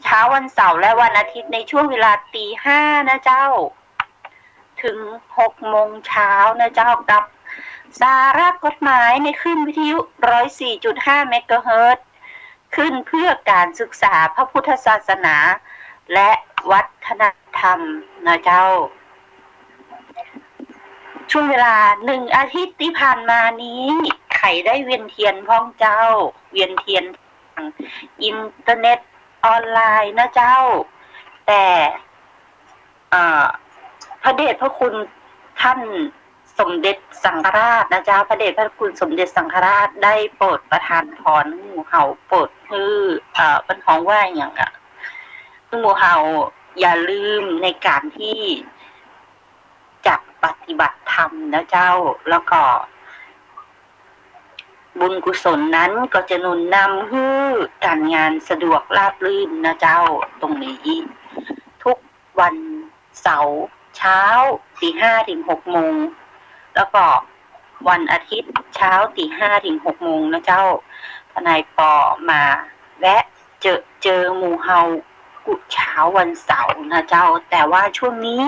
เช้าวันเสาร์และวันอาทิตย์ในช่วงเวลาตี 5นะเจ้าถึง6 โมงเช้านะเจ้ากับสาระกฎหมายในคลื่นวิทยุ104.5เมกะเฮิรตซ์ขึ้นเพื่อการศึกษาพระพุทธศาสนาและวัฒนธรรมนะเจ้าช่วงเวลา1 อาทิตย์ที่ผ่านมานี้ไข่ได้เวียนเทียนพ้องเจ้าเวียนเทียนทางอินเทอร์เน็ตออนไลน์นะเจ้าแต่พระเดชพระคุณท่านสมเด็จสังฆราชนะเจ้าพระเดชพระคุณสมเด็จสังฆราชได้โปรดประทานพรหมู่เฮาโปรดคือเป็นของว่าอย่างหมู่เฮาอย่าลืมในการที่จะปฏิบัติธรรมนะเจ้าแล้วก็บุญกุศลนั้นก็จะหนุนนำให้การงานสะดวกราบรื่นนะเจ้าตรงนี้ทุกวันเสาร์เช้าตี 5ถึง 6 โมงแล้วก็วันอาทิตย์เช้าตี 5ถึง 6 โมงนะเจ้าทนายปอมาแวะเจอหมู่เฮากุเช้าวันเสาร์นะเจ้าแต่ว่าช่วงนี้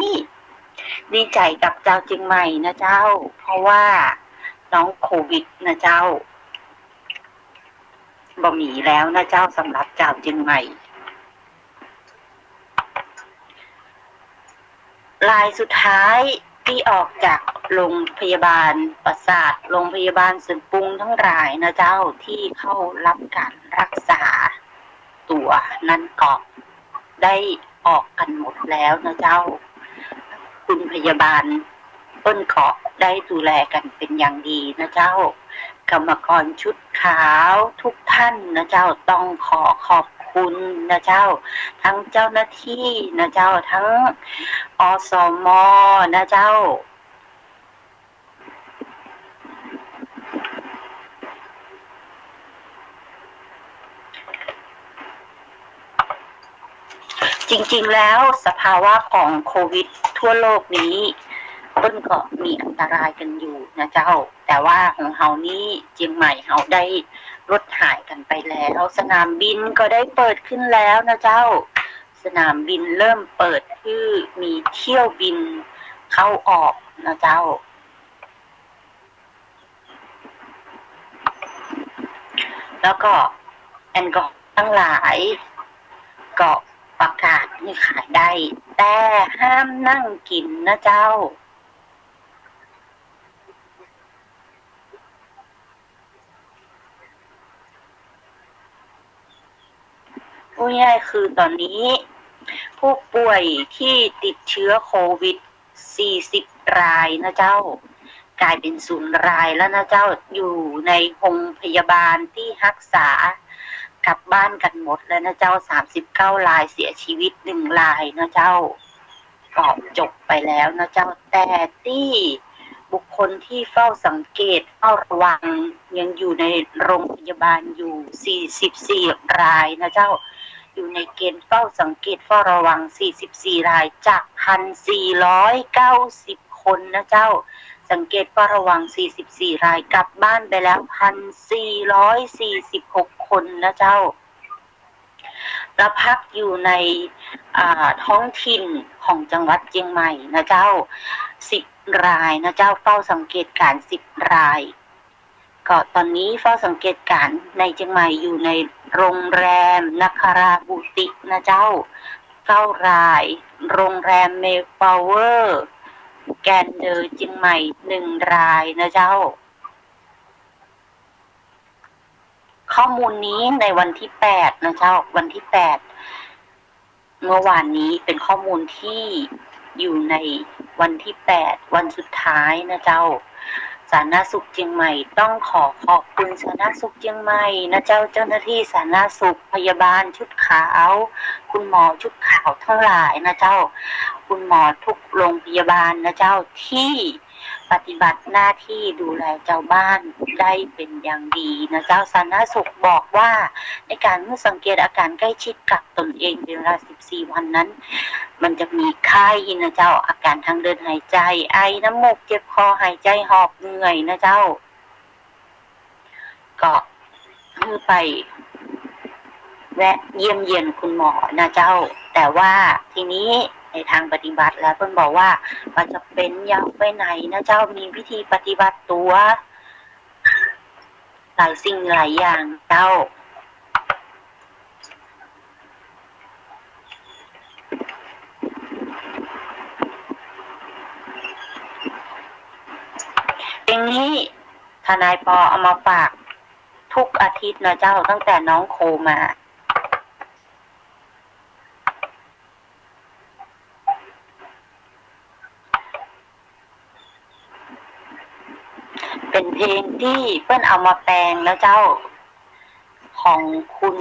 ดีใจกับเจ้าเชียงใหม่นะเจ้าเพราะว่าน้องโควิดนะเจ้าบ่มีแล้วนะเจ้าสำหรับเจ้าเชียงใหม่รายสุดท้ายที่ออกจากโรงพยาบาลประสาทโรงพยาบาลเสริมปรุงทั้งหลายนะเจ้าที่เข้ารับการรักษาตัวนั้นก็ได้ออกกันหมดแล้วนะเจ้าคุณพยาบาลต้นเกาะได้ดูแลกันเป็นอย่างดีนะเจ้ากรรมกรชุดขาวทุกท่านนะเจ้าต้องขอบคุณนะเจ้าทั้งเจ้าหน้าที่นะเจ้าทั้งอสมนะเจ้าจริงๆแล้วสภาวะของโควิดทั่วโลกนี้ต้นก็มีอันตรายกันอยู่นะเจ้าแต่ว่าของเฮานี้เชียงใหม่เฮาได้ลดหายกันไปแล้วสนามบินก็ได้เปิดขึ้นแล้วนะเจ้าสนามบินเริ่มเปิดคือมีเที่ยวบินเข้าออกนะเจ้าแล้วก็แอลกอฮอล์ทั้งหลายก็ประกาศให้ขายได้แต่ห้ามนั่งกินนะเจ้าพูดง่ายคือตอนนี้ผู้ป่วยที่ติดเชื้อโควิด40 รายนะเจ้ากลายเป็น0 รายแล้วนะเจ้าอยู่ในโรงพยาบาลที่รักษากลับบ้านกันหมดแล้วนะเจ้า39 รายเสียชีวิต1 รายนะเจ้าก็จบไปแล้วนะเจ้าแต่ที่บุคคลที่เฝ้าสังเกตเฝ้าระวังยังอยู่ในโรงพยาบาลอยู่44 รายนะเจ้าอยู่ในเกณฑ์เฝ้าสังเกตเฝ้าระวัง44 รายจาก1,490 คนนะเจ้าสังเกตเฝ้าระวัง44 รายกลับบ้านไปแล้ว1,446 คนนะเจ้าและพักอยู่ในท้องถิ่นของจังหวัดเชียงใหม่นะเจ้า10 รายนะเจ้าเฝ้าสังเกตการ10 รายก็ตอนนี้เฝ้าสังเกตการในเชียงใหม่อยู่ในโรงแรมนัคราบูติกนะเจ้า9 รายโรงแรมเมฟลาวเวอร์แกนเดอร์เชียงใหม่1 รายนะเจ้าข้อมูลนี้ในวันที่8นะเจ้าวันที่8เมื่อวานนี้เป็นข้อมูลที่อยู่ในวันที่8วันสุดท้ายนะเจ้าสาธารณสุขเชียงใหม่ต้องขอบคุณสาธารณสุขเชียงใหม่นะเจ้าเจ้าหน้าที่สาธารณสุขพยาบาลชุดขาวคุณหมอชุดขาวทั้งหลายนะเจ้าคุณหมอทุกโรงพยาบาลนะเจ้าที่ปฏิบัติหน้าที่ดูแลเจ้าบ้านได้เป็นอย่างดีนะเจ้าสาธารณสุขบอกว่าในการสังเกตอาการใกล้ชิดกับตนเองเป็นเวลา14 วันนั้นมันจะมีไข้นะเจ้าอาการทางเดินหายใจไอน้ำมูกเจ็บคอหายใจหอบเหนื่อยนะเจ้าก็คือไป แวะเยี่ยมเยียนคุณหมอนะเจ้า แต่ว่าทีนี้ในทางปฏิบัติแล้วเพิ่นบอกว่ามันจะเป็นอยากไปไหนนะเจ้ามีวิธีปฏิบัติตัวหลายสิ่งหลายอย่างเจ้าเพลงนี้ทนายปอเอามาฝากทุกอาทิตย์นะเจ้าตั้งแต่น้องโคมาเป็นเพลงที่เปิ้นเอามาแปลงแล้วเจ้าของคุณ